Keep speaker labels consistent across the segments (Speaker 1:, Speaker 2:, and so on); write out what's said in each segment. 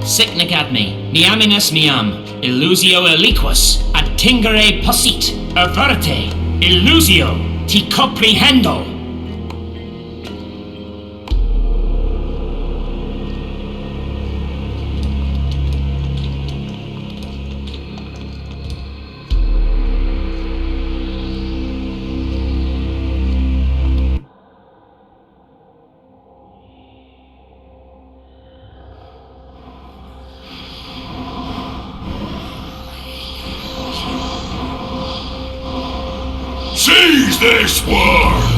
Speaker 1: Sicnicat me, niaminus miam, illusio eliquus, ad tingere possit, averte, illusio, ti comprehendo.
Speaker 2: Seize this world!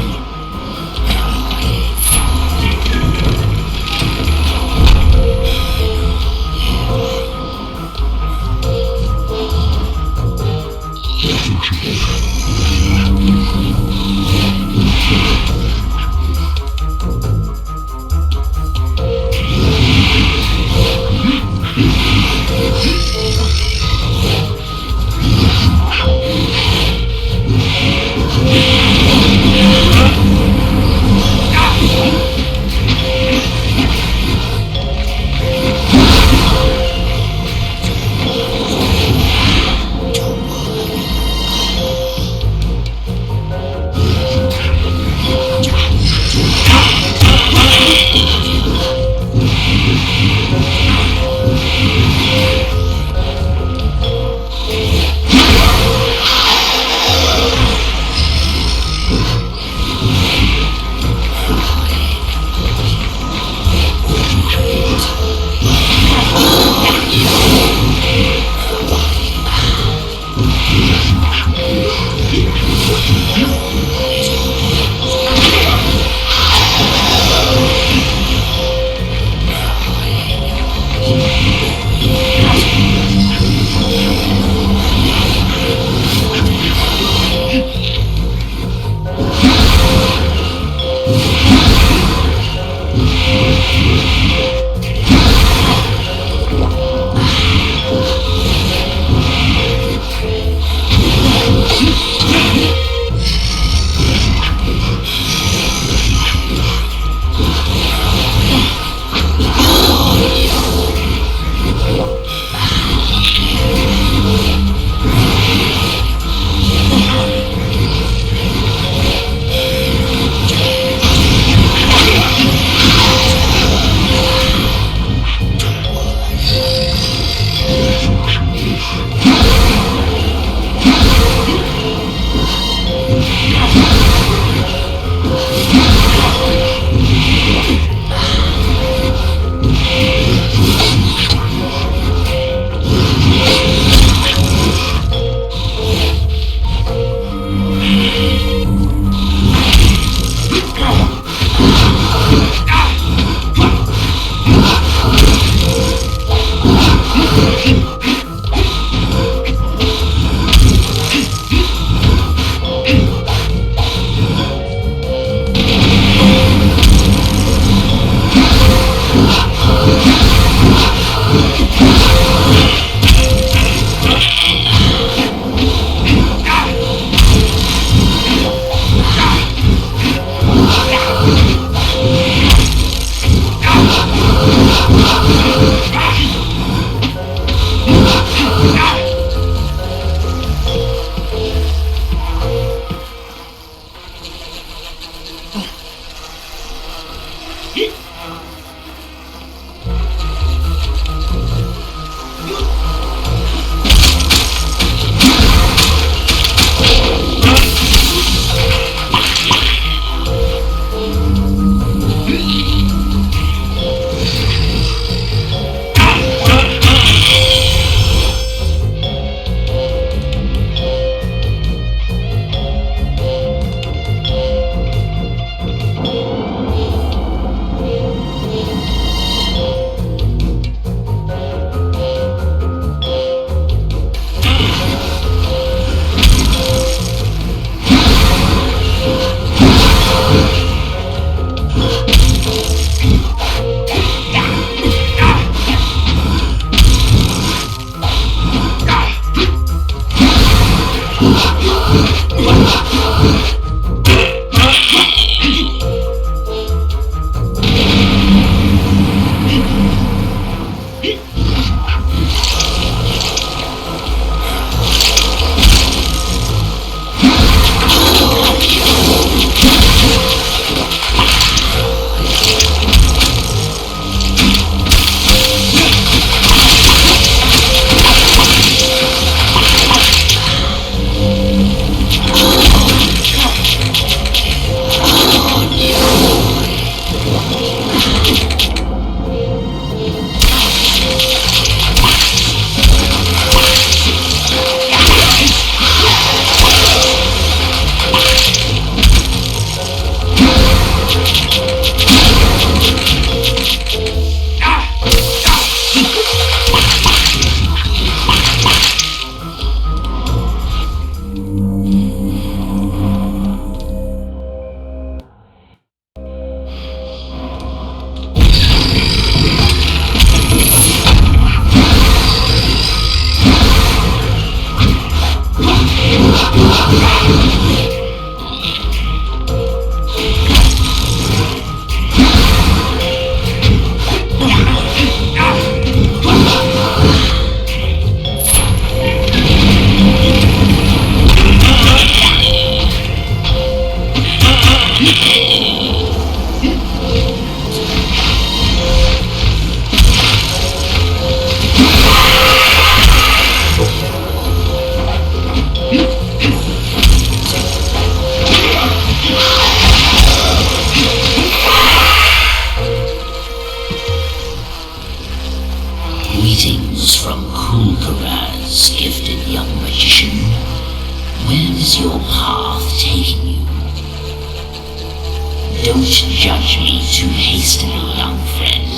Speaker 3: Don't judge me too hastily, young friend.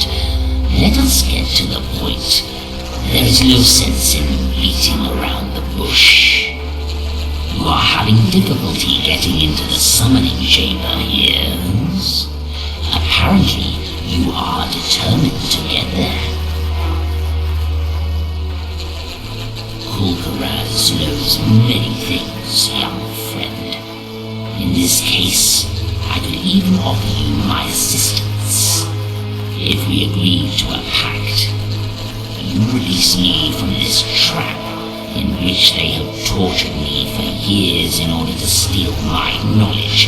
Speaker 3: Let us get to the point. There is no sense in beating around the bush. You are having difficulty getting into the summoning chamber, yes? Apparently, you are determined to get there. Kulkaraz knows many things, young friend. In this case, I could even offer you my assistance. If we agree to a pact, you release me from this trap in which they have tortured me for years in order to steal my knowledge,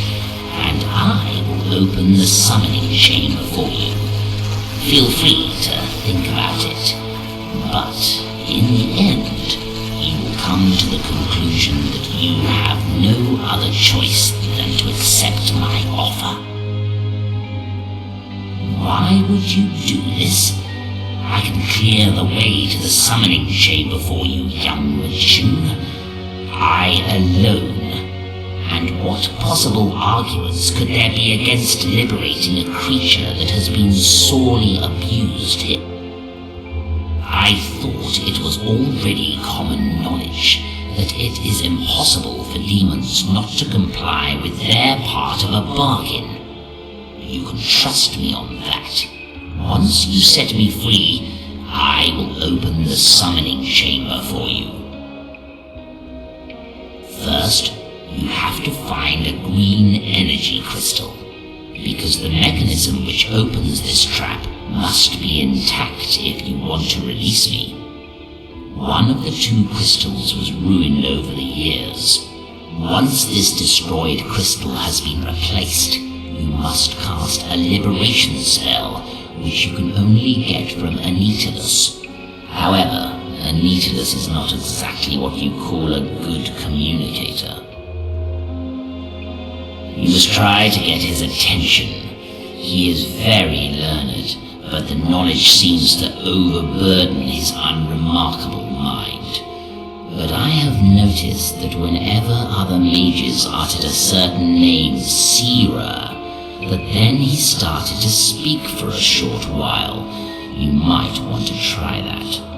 Speaker 3: and I will open the summoning chamber for you. Feel free to think about it, but in the end, you will come to the conclusion that you have no other choice than to accept my offer. Why would you do this? I can clear the way to the summoning chamber for you, young magician. I alone. And what possible arguments could there be against liberating a creature that has been sorely abused here? I thought it was already common knowledge that it is impossible for demons not to comply with their part of a bargain. You can trust me on that. Once you set me free, I will open the summoning chamber for you. First, you have to find a green energy crystal, because the mechanism which opens this trap must be intact if you want to release me. One of the two crystals was ruined over the years. Once this destroyed crystal has been replaced, you must cast a liberation spell, which you can only get from Anitylus. However, Anitylus is not exactly what you call a good communicator. You must try to get his attention. He is very learned, but the knowledge seems to overburden his unremarkable mind. But I have noticed that whenever other mages uttered a certain name, Sira, that then he started to speak for a short while. You might want to try that.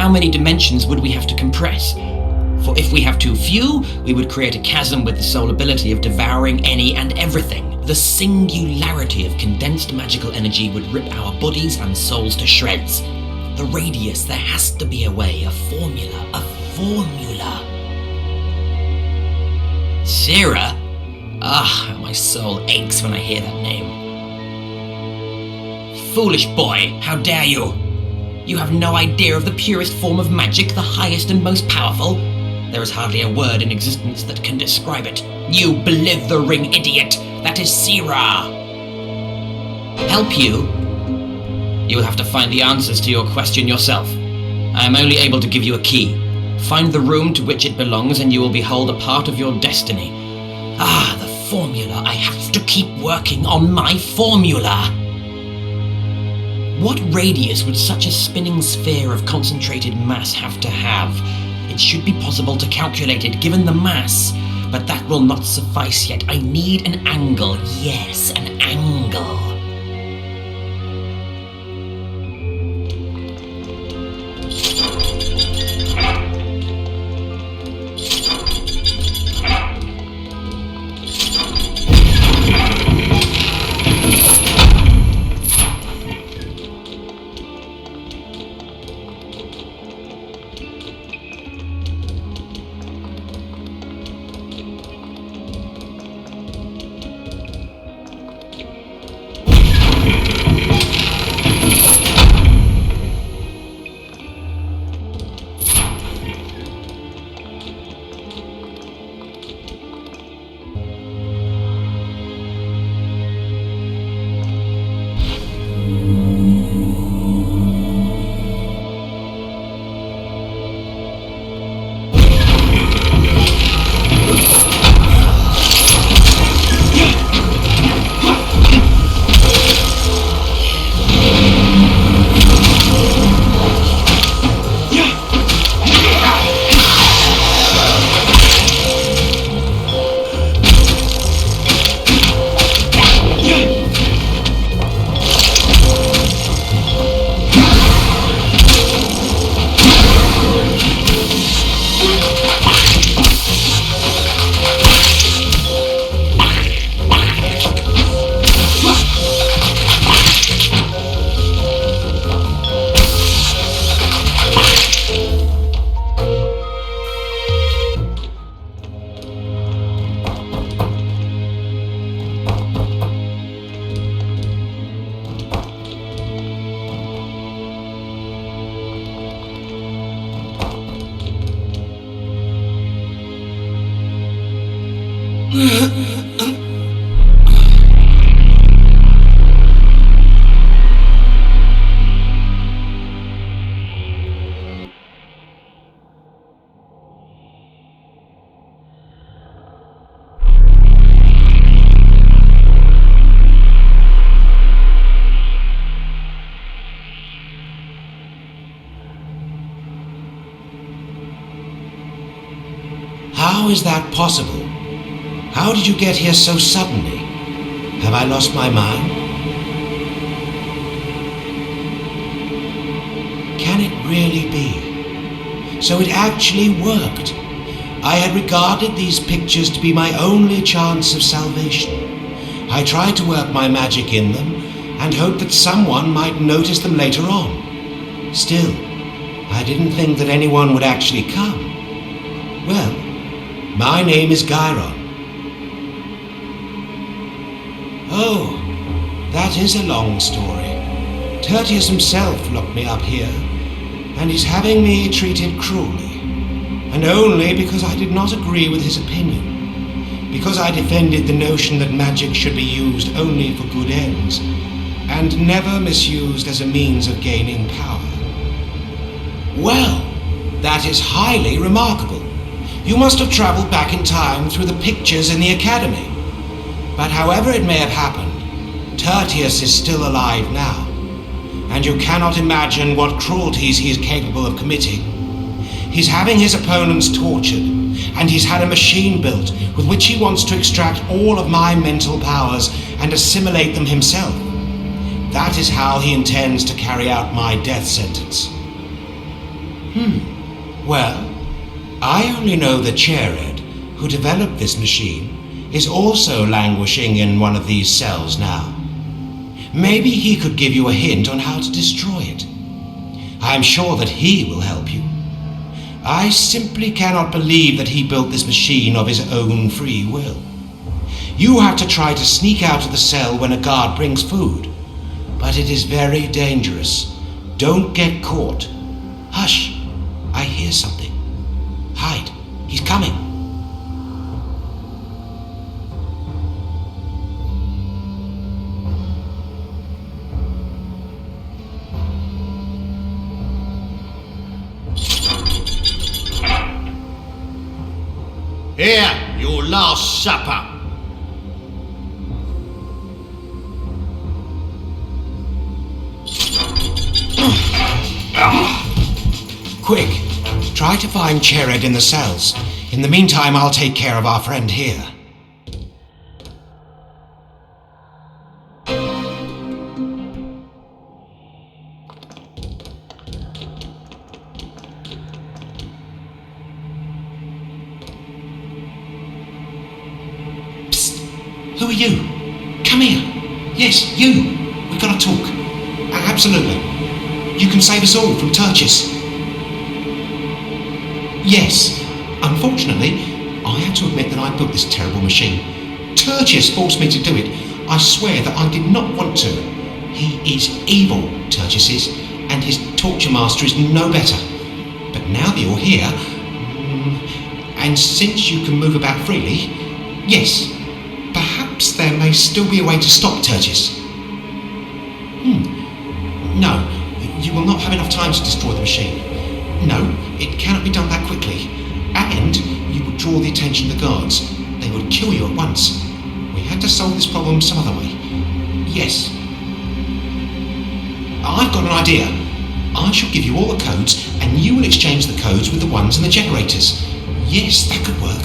Speaker 1: how many dimensions would we have to compress? For if we have too few, we would create a chasm with the sole ability of devouring any and everything. The singularity of condensed magical energy would rip our bodies and souls to shreds. The radius, there has to be a way, a formula, a formula. Sarah? Ah, how my soul aches when I hear that name. Foolish boy, how dare you? You have no idea of the purest form of magic, the highest and most powerful. There is hardly a word in existence that can describe it. You blithering idiot! That is Sira! Help you? You will have to find the answers to your question yourself. I am only able to give you a key. Find the room to which it belongs and you will behold a part of your destiny. Ah, the formula. I have to keep working on my formula. What radius would such a spinning sphere of concentrated mass have to have? It should be possible to calculate it given the mass, but that will not suffice yet. I need an angle. Yes, an angle.
Speaker 4: How is that possible? How did you get here so suddenly? Have I lost my mind? Can it really be? So it actually worked. I had regarded these pictures to be my only chance of salvation. I tried to work my magic in them and hoped that someone might notice them later on. Still, I didn't think that anyone would actually come. Well, my name is Gyron. Oh, that is a long story. Tertius himself locked me up here, and he's having me treated cruelly, and only because I did not agree with his opinion, because I defended the notion that magic should be used only for good ends, and never misused as a means of gaining power. Well, that is highly remarkable. You must have traveled back in time through the pictures in the Academy. But however it may have happened, Tertius is still alive now, and you cannot imagine what cruelties he is capable of committing. He's having his opponents tortured, and he's had a machine built with which he wants to extract all of my mental powers and assimilate them himself. That is how he intends to carry out my death sentence. Well, I only know that Chered, who developed this machine, is also languishing in one of these cells now. Maybe he could give you a hint on how to destroy it. I am sure that he will help you. I simply cannot believe that he built this machine of his own free will. You have to try to sneak out of the cell when a guard brings food, but it is very dangerous. Don't get caught. Hush, I hear something. Hide, he's coming.
Speaker 2: Here, your last supper.
Speaker 4: Quick, try to find Chered in the cells. In the meantime, I'll take care of our friend here. Who are you? Come here. Yes, you. We've got to talk. Absolutely. You can save us all from Tertius. Yes. Unfortunately, I have to admit that I built this terrible machine. Tertius forced me to do it. I swear that I did not want to. He is evil, Tertius is, and his torture master is no better. But now that you're here, and since you can move about freely, yes, perhaps there may still be a way to stop Tertius. No, you will not have enough time to destroy the machine. No, it cannot be done that quickly. And you would draw the attention of the guards. They would kill you at once. We had to solve this problem some other way. Yes. I've got an idea. I shall give you all the codes, and you will exchange the codes with the ones in the generators. Yes, that could work.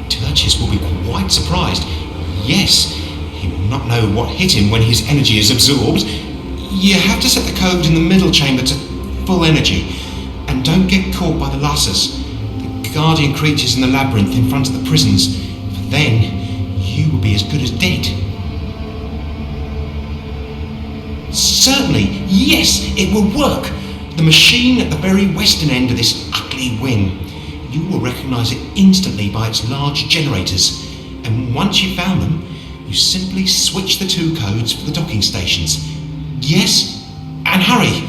Speaker 4: Tertius will be quite surprised. Yes, he will not know what hit him when his energy is absorbed. You have to set the code in the middle chamber to full energy, and don't get caught by the lasers, the guardian creatures in the labyrinth in front of the prisons, for then you will be as good as dead. Certainly, yes, it will work. The machine at the very western end of this ugly wing. You will recognize it instantly by its large generators, and once you've found them, you simply switch the two codes for the docking stations. Yes, and hurry!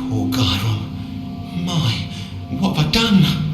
Speaker 4: Poor Gyron. My, what have I done?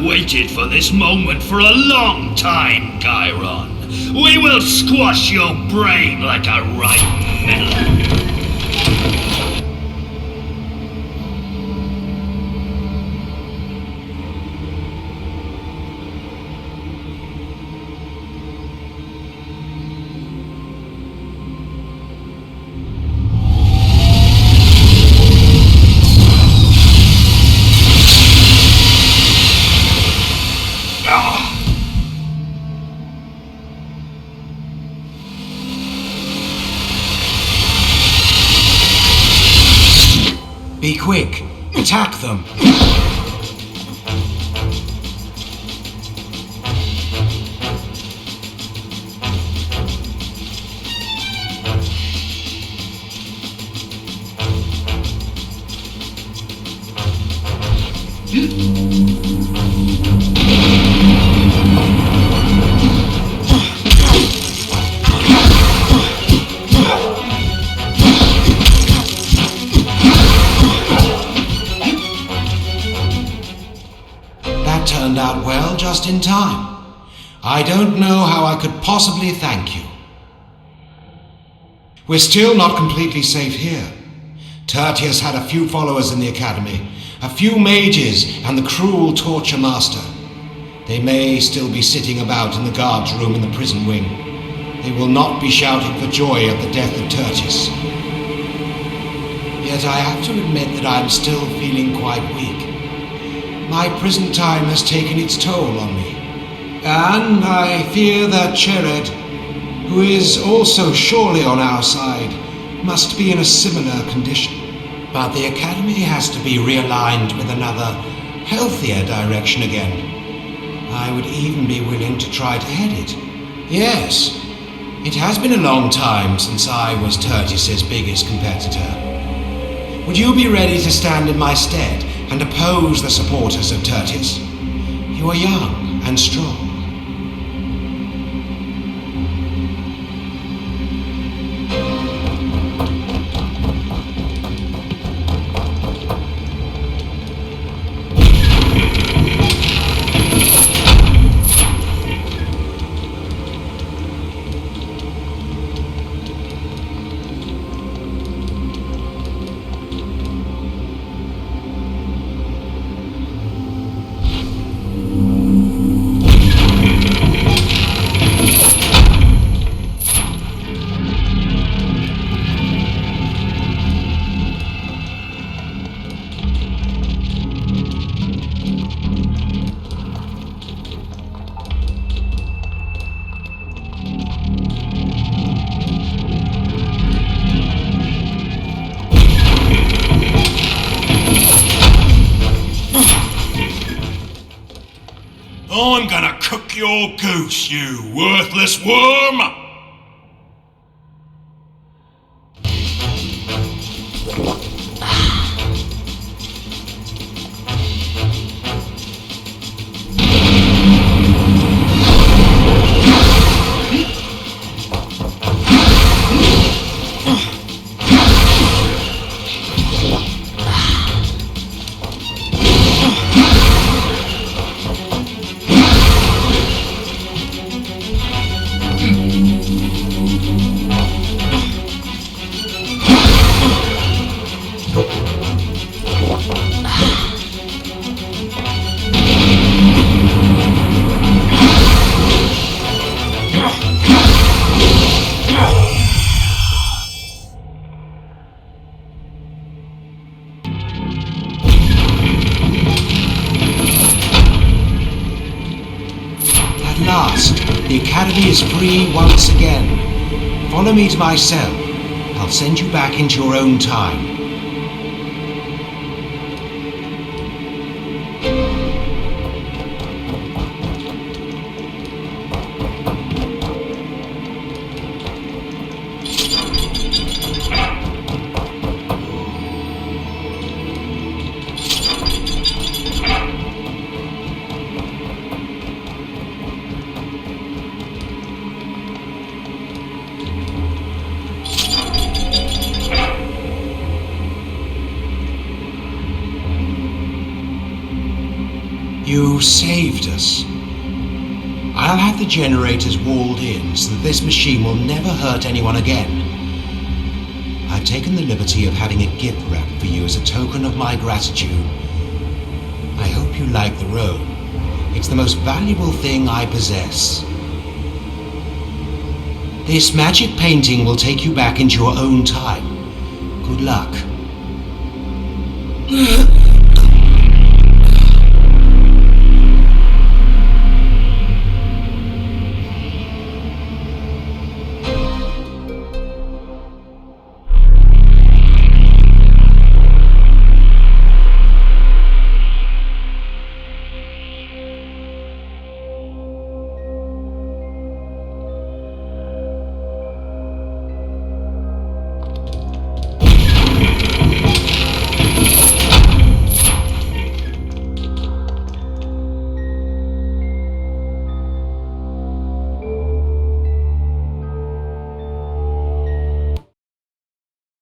Speaker 2: waited for this moment for a long time, Chiron. We will squash your brain like a ripe melon.
Speaker 4: Be quick! Attack them! Turned out well just in time. I don't know how I could possibly thank you. We're still not completely safe here. Tertius had a few followers in the Academy, a few mages and the cruel torture master. They may still be sitting about in the guard's room in the prison wing. They will not be shouting for joy at the death of Tertius. Yet I have to admit that I'm still feeling quite weak. My prison time has taken its toll on me, and I fear that Chered, who is also surely on our side, must be in a similar condition. But the Academy has to be realigned with another, healthier direction again. I would even be willing to try to head it. Yes, it has been a long time since I was Tertius's biggest competitor. Would you be ready to stand in my stead and oppose the supporters of Tertius? You are young and strong.
Speaker 2: I'm gonna cook your goose, you worthless worm!
Speaker 4: The Academy is free once again. Follow me to my cell. I'll send you back into your own time. saved us. I'll have the generators walled in so that this machine will never hurt anyone again. I've taken the liberty of having a gift wrapped for you as a token of my gratitude. I hope you like the robe. It's the most valuable thing I possess. This magic painting will take you back into your own time. Good luck.